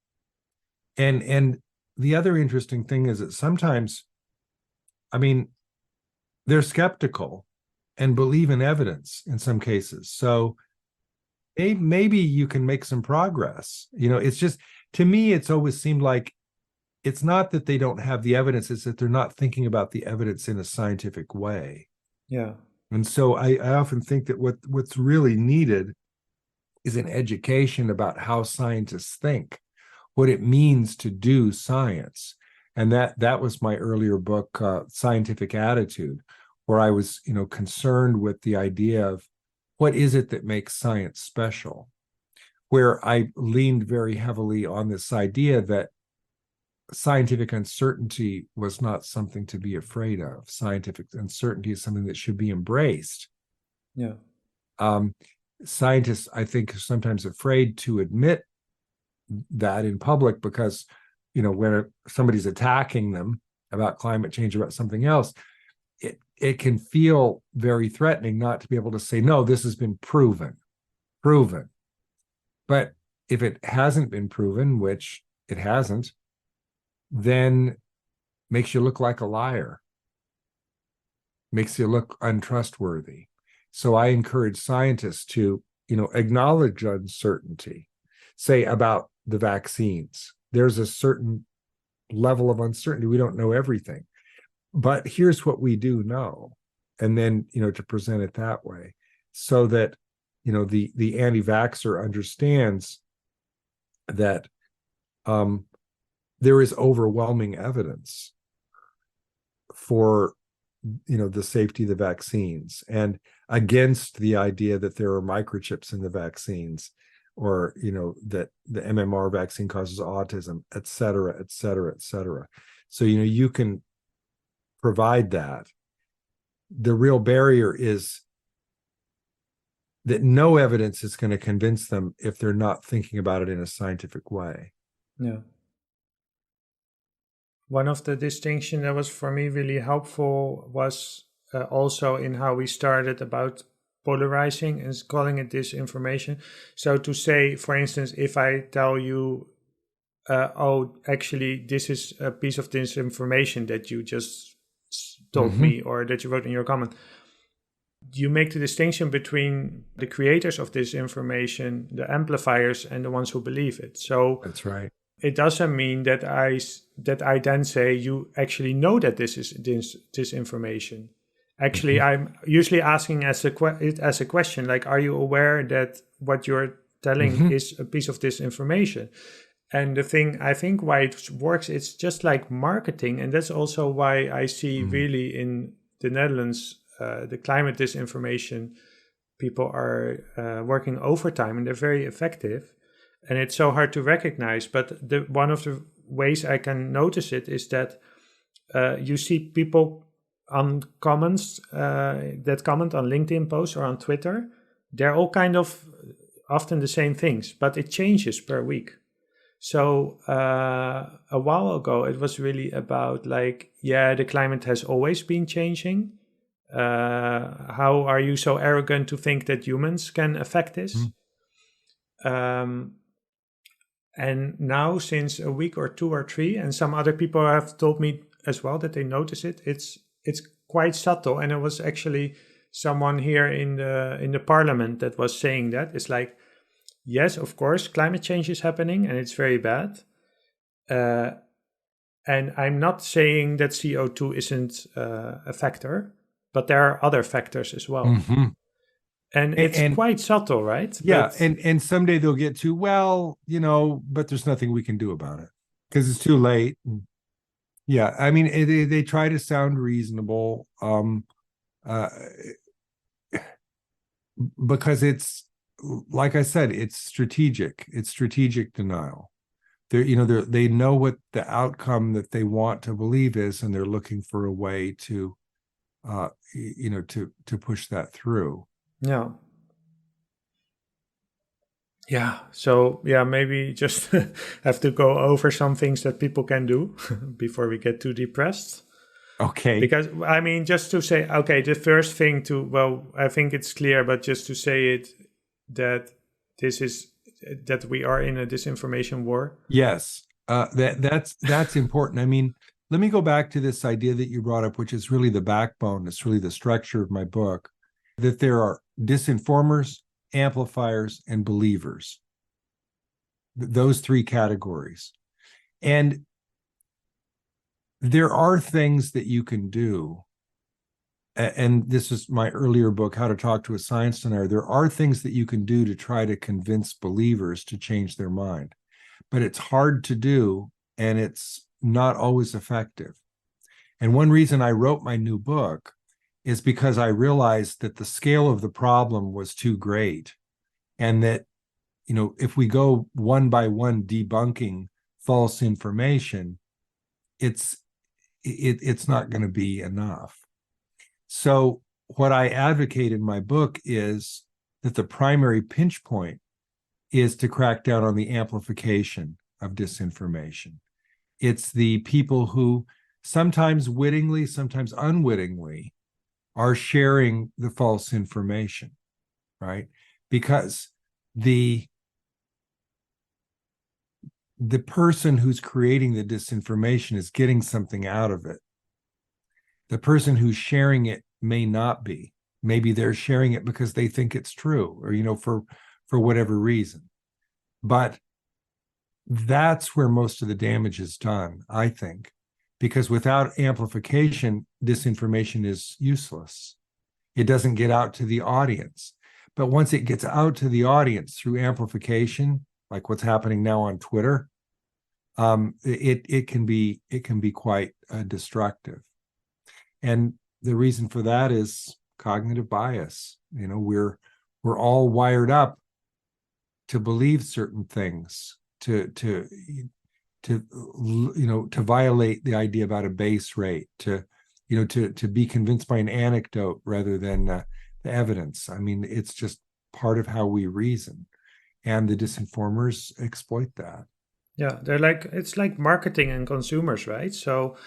and the other interesting thing is that sometimes, they're skeptical and believe in evidence in some cases, so maybe you can make some progress. It's just, to me, it's always seemed like it's not that they don't have the evidence, it's that they're not thinking about the evidence in a scientific way. Yeah. And so I often think that what's really needed is an education about how scientists think, what it means to do science. And that was my earlier book, Scientific Attitude, where I was, concerned with the idea of what is it that makes science special, where I leaned very heavily on this idea that scientific uncertainty was not something to be afraid of. Scientific uncertainty is something that should be embraced. Yeah. Scientists, I think, are sometimes afraid to admit that in public because, when somebody's attacking them about climate change, about something else, it can feel very threatening not to be able to say, no, this has been proven. But if it hasn't been proven, which it hasn't, then makes you look like a liar, makes you look untrustworthy. So I encourage scientists to, acknowledge uncertainty, say about the vaccines. There's a certain level of uncertainty. We don't know everything, but here's what we do know. And then, to present it that way so that, the anti-vaxxer understands that there is overwhelming evidence for the safety of the vaccines and against the idea that there are microchips in the vaccines. or that the MMR vaccine causes autism, et cetera, et cetera, et cetera. So you can provide that. The real barrier is that no evidence is going to convince them if they're not thinking about it in a scientific way. Yeah. One of the distinctions that was for me really helpful was also in how we started about polarizing and calling it disinformation. So to say, for instance, if I tell you, oh, actually, this is a piece of disinformation that you just told me or that you wrote in your comment, you make the distinction between the creators of this information, the amplifiers, and the ones who believe it. So that's right. It doesn't mean that I then say you actually know that this is disinformation. Actually, I'm usually asking as a question, like, are you aware that what you're telling is a piece of disinformation? And the thing I think why it works, it's just like marketing, and that's also why I see really in the Netherlands the climate disinformation people are working overtime, and they're very effective. And it's so hard to recognize. But one of the ways I can notice it is that you see people on comments that comment on LinkedIn posts or on Twitter. They're all kind of often the same things, but it changes per week. So a while ago, it was really about like, yeah, the climate has always been changing. How are you so arrogant to think that humans can affect this? And now, since a week or 2 or 3, and some other people have told me as well that they notice it, it's quite subtle. And it was actually someone here in the parliament that was saying that. It's like, yes, of course, climate change is happening and it's very bad. And I'm not saying that CO2 isn't a factor, but there are other factors as well. And it's quite subtle, right? Yeah, and someday they'll get to, well, but there's nothing we can do about it because it's too late. Yeah, I mean, they try to sound reasonable, because it's, like I said, it's strategic. It's strategic denial. They know what the outcome that they want to believe is, and they're looking for a way to, to push that through. Yeah. Yeah. So, yeah, maybe just have to go over some things that people can do before we get too depressed. Okay. Because, I mean, just to say, okay, the first thing I think it's clear, but just to say it, that that we are in a disinformation war. Yes. That's important. I mean, let me go back to this idea that you brought up, which is really the backbone. It's really the structure of my book, that there are disinformers, amplifiers, and believers. Those 3 categories. And there are things that you can do. And this is my earlier book, How to Talk to a Science Denier. There are things that you can do to try to convince believers to change their mind. But it's hard to do, and it's not always effective. And one reason I wrote my new book is because I realized that the scale of the problem was too great, and that, if we go one by one debunking false information, it's not going to be enough. So what I advocate in my book is that the primary pinch point is to crack down on the amplification of disinformation. It's the people who sometimes wittingly, sometimes unwittingly are sharing the false information, right? Because the person who's creating the disinformation is getting something out of it. The person who's sharing it may not be. Maybe they're sharing it because they think it's true, or, for whatever reason. But that's where most of the damage is done, I think, because without amplification, disinformation is useless. It doesn't get out to the audience. But once it gets out to the audience through amplification, like what's happening now on Twitter, it can be quite destructive. And the reason for that is cognitive bias. We're all wired up to believe certain things, to to violate the idea about a base rate, to be convinced by an anecdote rather than the evidence. I mean, it's just part of how we reason, and the disinformers exploit that. Yeah, it's like marketing and consumers, right? So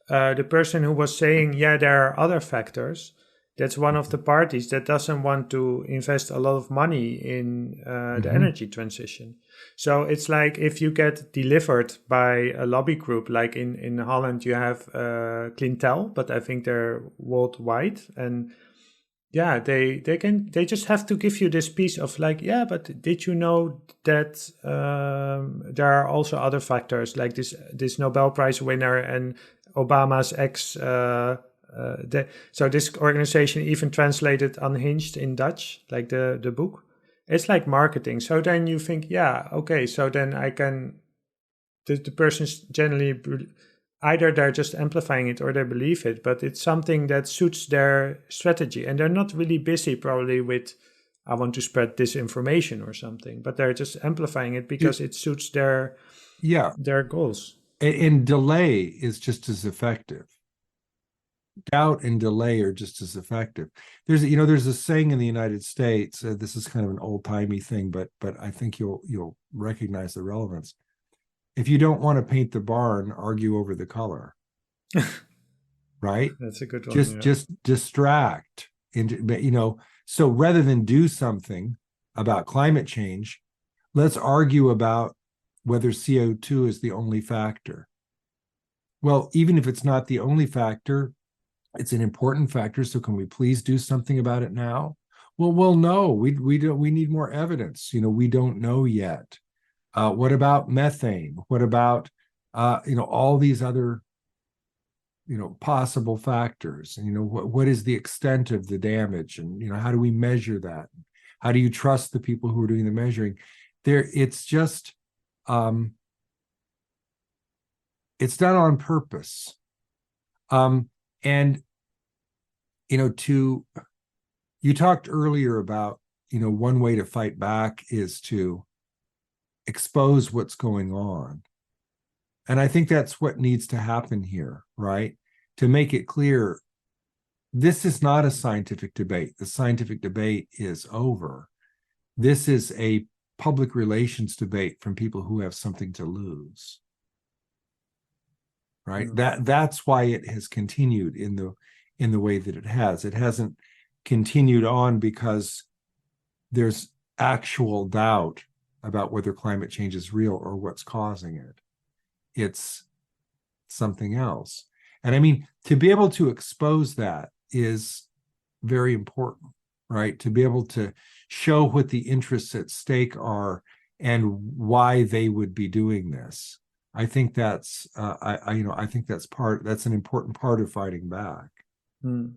the person who was saying, yeah, there are other factors, that's one of the parties that doesn't want to invest a lot of money in the energy transition. So it's like if you get delivered by a lobby group, like in Holland, you have Clintel, but I think they're worldwide. And yeah, they just have to give you this piece of like, yeah, but did you know that there are also other factors like this Nobel Prize winner and Obama's ex. So this organization even translated Unhinged in Dutch, like the book. It's like marketing. So then you think, yeah, okay, so then I can. The person's generally either they're just amplifying it or they believe it, but it's something that suits their strategy, and they're not really busy probably with I want to spread disinformation or something, but they're just amplifying it because it suits their goals. And delay is just as effective. Doubt and delay are just as effective. There's a saying in the United States. This is kind of an old-timey thing, but I think you'll recognize the relevance. If you don't want to paint the barn, argue over the color. Right? That's a good one. Just distract. So rather than do something about climate change, let's argue about whether CO2 is the only factor. Well, even if it's not the only factor, it's an important factor. So can we please do something about it now? Well, no, we need more evidence. We don't know yet. What about methane? What about all these other possible factors? And what is the extent of the damage? And how do we measure that? How do you trust the people who are doing the measuring? It's just it's done on purpose. And you talked earlier about one way to fight back is to expose what's going on. And I think that's what needs to happen here, right? To make it clear, this is not a scientific debate. The scientific debate is over. This is a public relations debate from people who have something to lose, right? That's why it has continued in the way that it has. It hasn't continued on because there's actual doubt about whether climate change is real or what's causing it. It's something else. And I mean, to be able to expose that is very important, right? To be able to show what the interests at stake are and why they would be doing this. I think that's I think that's an important part of fighting back. I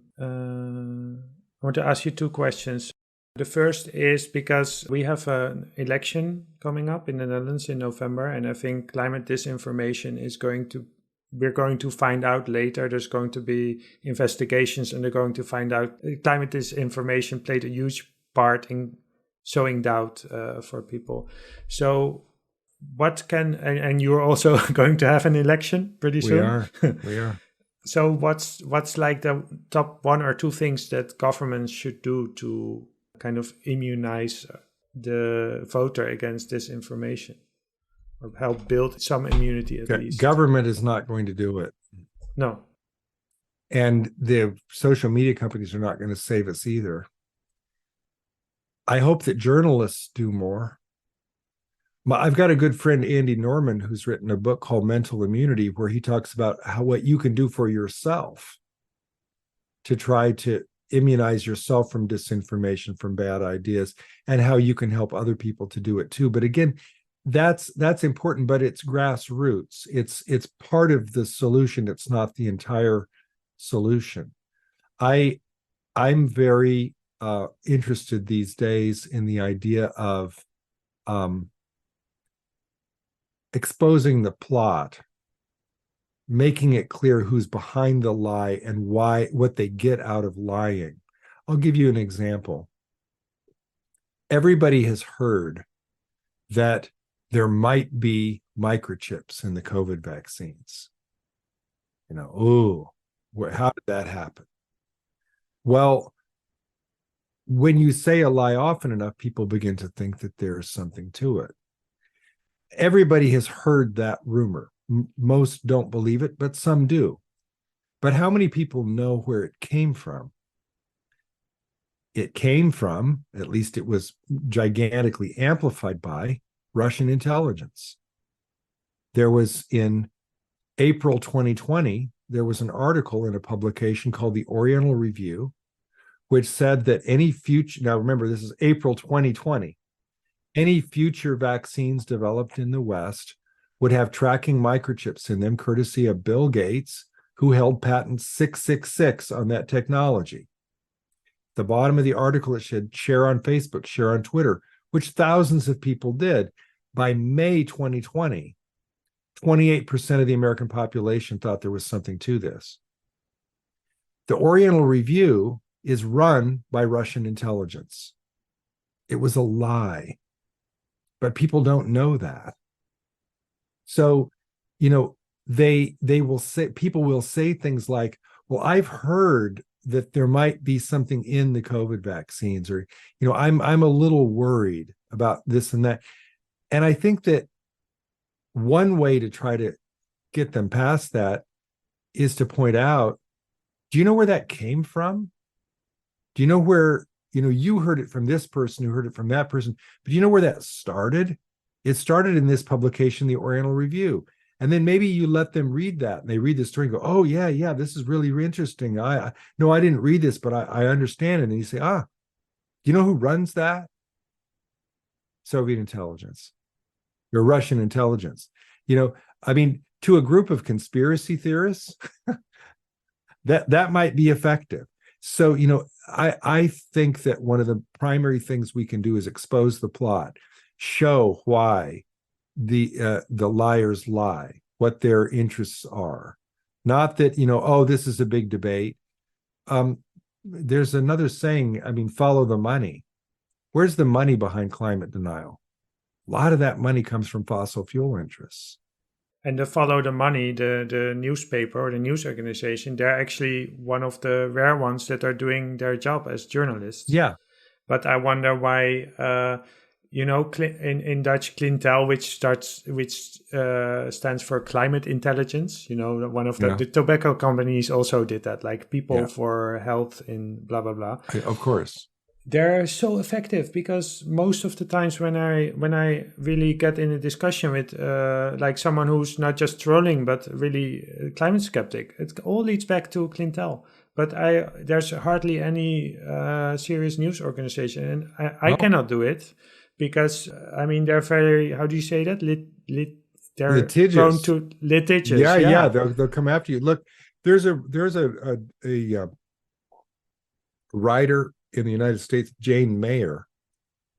want to ask you two questions. The first is because we have an election coming up in the Netherlands in November, and I think climate disinformation we're going to find out later. There's going to be investigations, and they're going to find out climate disinformation played a huge part in sowing doubt for people. So and you're also going to have an election pretty soon? We are. So what's like the top one or two things that governments should do to kind of immunize the voter against disinformation, or help build some immunity at least? Government is not going to do it. No. And the social media companies are not going to save us either. I hope that journalists do more. I've got a good friend, Andy Norman, who's written a book called Mental Immunity, where he talks about what you can do for yourself to try to immunize yourself from disinformation, from bad ideas, and how you can help other people to do it too. But again, that's important, but it's grassroots. It's part of the solution. It's not the entire solution. I'm very interested these days in the idea of exposing the plot, making it clear who's behind the lie and what they get out of lying. I'll give you an example. Everybody has heard that there might be microchips in the COVID vaccines. How did that happen? Well, when you say a lie often enough, people begin to think that there's something to it. Everybody has heard that rumor. Most don't believe it, but some do. But how many people know where it came from? It came from, at least it was gigantically amplified by, Russian intelligence. There was, in April 2020, there was an article in a publication called the Oriental Review, which said that any future, now remember, this is April 2020, any future vaccines developed in the West would have tracking microchips in them, courtesy of Bill Gates, who held patent 666 on that technology. At the bottom of the article, it said share on Facebook, share on Twitter, which thousands of people did. By May 2020, 28% of the American population thought there was something to this. The Oriental Review is run by Russian intelligence. It was a lie, but people don't know that. So, they will say, people will say things like, well, I've heard that there might be something in the COVID vaccines, or, I'm a little worried about this and that. And I think that one way to try to get them past that is to point out, do you know where that came from? Do you know where, you heard it from this person who heard it from that person, but do you know where that started? It started in this publication, the Oriental Review. And then maybe you let them read that, and they read the story and go, oh, yeah, this is really interesting. I didn't read this, but I understand it. And you say, do you know who runs that? Soviet intelligence, your Russian intelligence. To a group of conspiracy theorists, that might be effective. So, I think that one of the primary things we can do is expose the plot, show why the liars lie, what their interests are. Not that, this is a big debate. There's another saying, follow the money. Where's the money behind climate denial? A lot of that money comes from fossil fuel interests. And the Follow the Money, the newspaper or the news organization, they're actually one of the rare ones that are doing their job as journalists. Yeah. But I wonder why, in Dutch, Clintel, which stands for climate intelligence. One of the tobacco companies also did that, like People for Health in blah blah blah. Of course. They're so effective because most of the times when I really get in a discussion with like someone who's not just trolling but really climate skeptic, it all leads back to Clintel. But there's hardly any serious news organization, and I cannot do it because they're very, how do you say that? They're litigious. Prone to litigious. Yeah. They'll come after you. Look, there's a writer in the United States, Jane Mayer,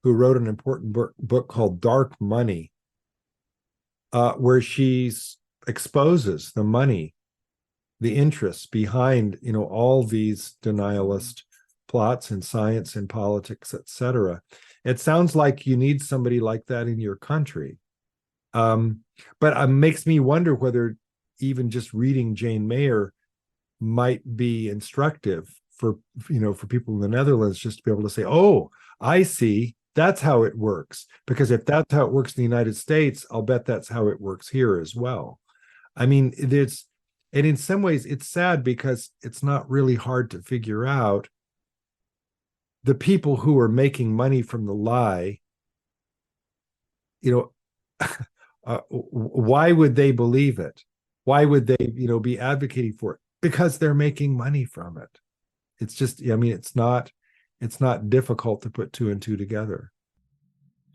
who wrote an important book called Dark Money, where she exposes the money, the interests behind, all these denialist plots in science and politics, etc. It sounds like you need somebody like that in your country. But it makes me wonder whether even just reading Jane Mayer might be instructive for people in the Netherlands, just to be able to say, oh, I see, that's how it works. Because if that's how it works in the United States, I'll bet that's how it works here as well. And in some ways it's sad because it's not really hard to figure out the people who are making money from the lie. Why would they believe it? Why would they, be advocating for it? Because they're making money from it. It's just, it's not difficult to put two and two together.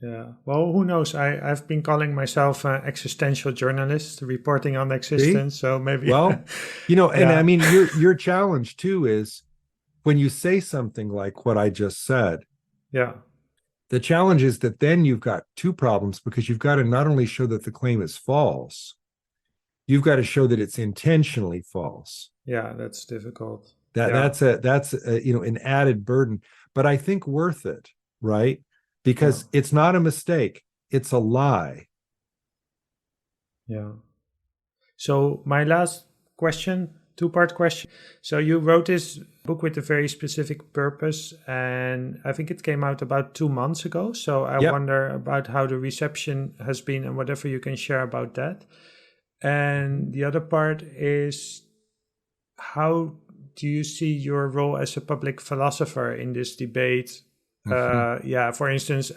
Yeah. Well, who knows? I've been calling myself an existential journalist, reporting on existence. See? So maybe. Well, and your challenge too is when you say something like what I just said. Yeah. The challenge is that then you've got two problems, because you've got to not only show that the claim is false, you've got to show that it's intentionally false. Yeah, that's difficult. That's an added burden, but I think worth it, right? Because it's not a mistake. it's a lie. Yeah. So my last question, two-part question. So you wrote this book with a very specific purpose, and I think it came out about 2 months ago. So I Yep. wonder about how the reception has been and whatever you can share about that. And the other part is, how do you see your role as a public philosopher in this debate? Yeah, for instance,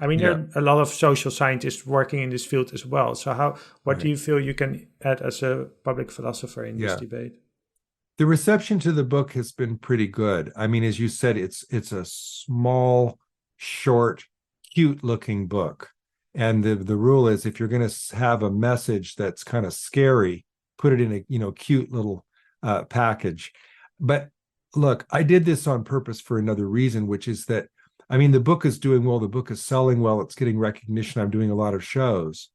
I mean, there Yeah. are a lot of social scientists working in this field as well. So what do Right. you feel you can add as a public philosopher in this Yeah. debate? The reception to the book has been pretty good. I mean, as you said, it's a small, short, cute-looking book. And the rule is, if you're going to have a message that's kind of scary, put it in a, cute little package. But look, I did this on purpose for another reason, which is that, I mean, the book is doing well, the book is selling well, it's getting recognition. I'm doing a lot of shows.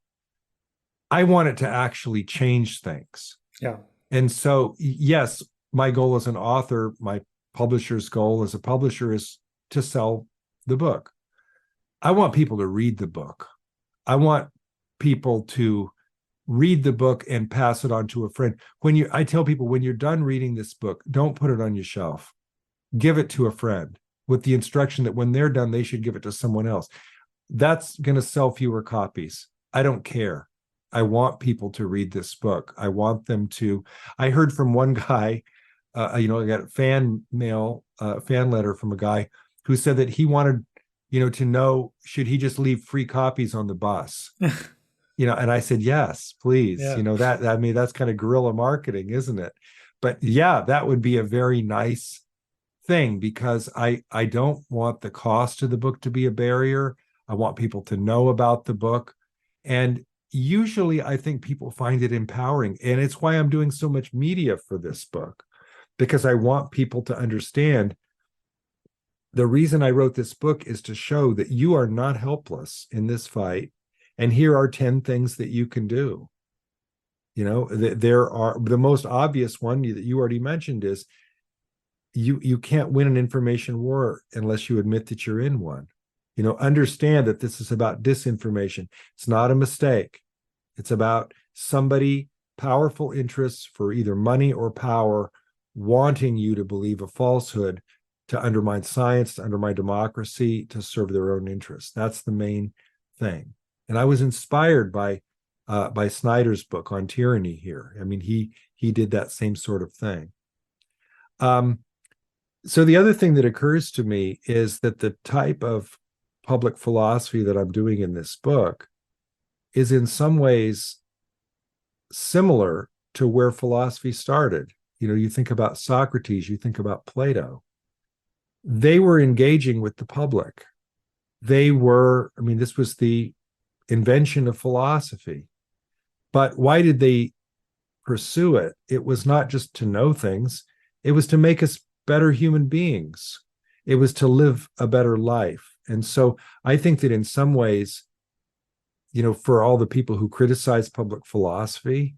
I want it to actually change things. Yeah. And so, yes, my goal as an author, my publisher's goal as a publisher is to sell the book. I want people to read the book. I want people to read the book and pass it on to a friend. I tell people, when you're done reading this book, don't put it on your shelf. Give it to a friend with the instruction that when they're done, they should give it to someone else. That's going to sell fewer copies. I don't care. I want people to read this book. I want them to. I heard from one guy, I got a fan letter from a guy who said that he wanted, to know, should he just leave free copies on the bus? And I said, yes, please. Yeah. I mean, that's kind of guerrilla marketing, isn't it? But yeah, that would be a very nice thing, because I don't want the cost of the book to be a barrier. I want people to know about the book. And usually I think people find it empowering. And it's why I'm doing so much media for this book, because I want people to understand the reason I wrote this book is to show that you are not helpless in this fight. And here are 10 things that you can do. There are, the most obvious one that you already mentioned is, you can't win an information war unless you admit that you're in one. Understand that this is about disinformation. It's not a mistake. It's about somebody, powerful interests for either money or power, wanting you to believe a falsehood to undermine science, to undermine democracy, to serve their own interests. That's the main thing. And I was inspired by Snyder's book on tyranny here. I mean, he did that same sort of thing. So the other thing that occurs to me is that the type of public philosophy that I'm doing in this book is in some ways similar to where philosophy started. You think about Socrates, you think about Plato. They were engaging with the public. This was the invention of philosophy. But why did they pursue it? It was not just to know things, it was to make us better human beings. It was to live a better life. And so I think that in some ways, for all the people who criticize public philosophy,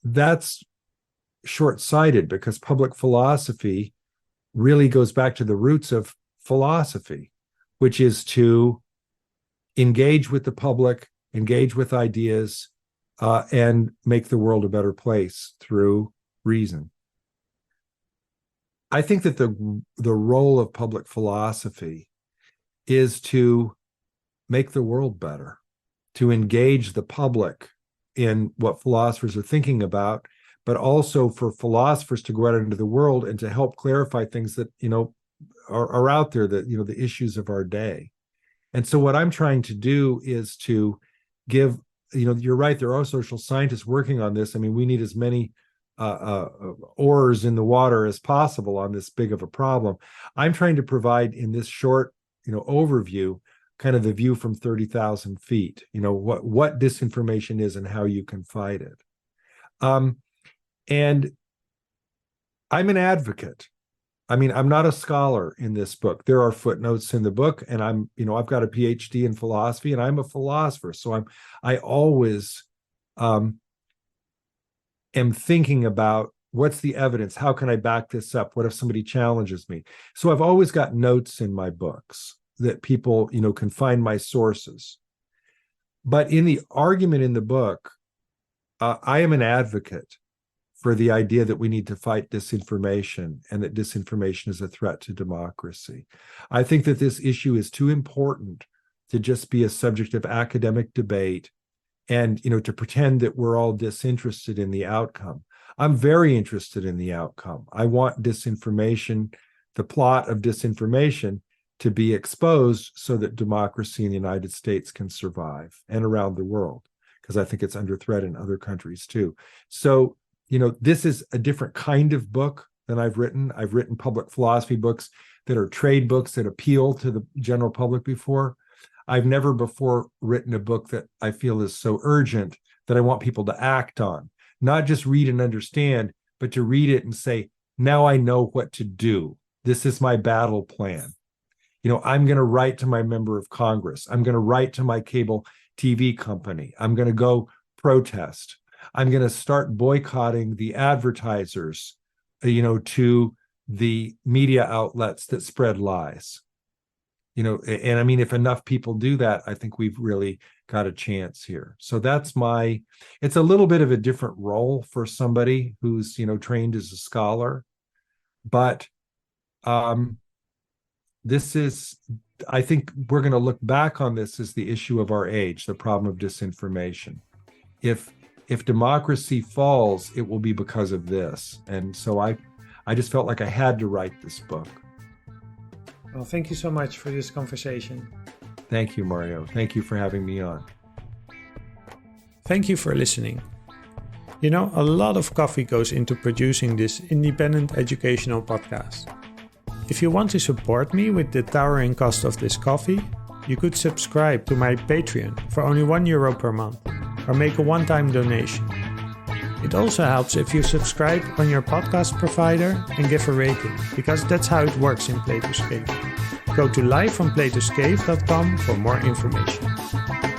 that's short-sighted, because public philosophy really goes back to the roots of philosophy, which is to engage with the public, engage with ideas, and make the world a better place through reason. I think that the role of public philosophy is to make the world better, to engage the public in what philosophers are thinking about, but also for philosophers to go out into the world and to help clarify things that are out there, that the issues of our day. And so what I'm trying to do is to give, you're right, there are social scientists working on this. I mean, we need as many oars in the water as possible on this big of a problem. I'm trying to provide in this short, overview, kind of the view from 30,000 feet, what disinformation is and how you can fight it. And I'm an advocate. I mean, I'm not a scholar in this book. There are footnotes in the book, and I've got a Ph.D. in philosophy, and I'm a philosopher. So I always am thinking about, what's the evidence? How can I back this up? What if somebody challenges me? So I've always got notes in my books. that people, can find my sources. But in the argument in the book, I am an advocate for the idea that we need to fight disinformation and that disinformation is a threat to democracy. I think that this issue is too important to just be a subject of academic debate and, to pretend that we're all disinterested in the outcome. I'm very interested in the outcome. I want disinformation, the plot of disinformation, to be exposed so that democracy in the United States can survive and around the world, because I think it's under threat in other countries too. So, this is a different kind of book than I've written. I've written public philosophy books that are trade books that appeal to the general public before. I've never before written a book that I feel is so urgent that I want people to act on, not just read and understand, but to read it and say, now I know what to do. This is my battle plan. I'm going to write to my member of Congress. I'm going to write to my cable TV company. I'm going to go protest. I'm going to start boycotting the advertisers, to the media outlets that spread lies. And I mean, if enough people do that, I think we've really got a chance here. So it's a little bit of a different role for somebody who's, trained as a scholar. But I think we're going to look back on this as the issue of our age, the problem of disinformation. If democracy falls, it will be because of this. And so I just felt like I had to write this book. Well, thank you so much for this conversation. Thank you, Mario. Thank you for having me on. Thank you for listening. A lot of coffee goes into producing this independent educational podcast. If you want to support me with the towering cost of this coffee, you could subscribe to my Patreon for only €1 per month, or make a one-time donation. It also helps if you subscribe on your podcast provider and give a rating, because that's how it works in Plato's Cave. Go to livefromplatoscave.com for more information.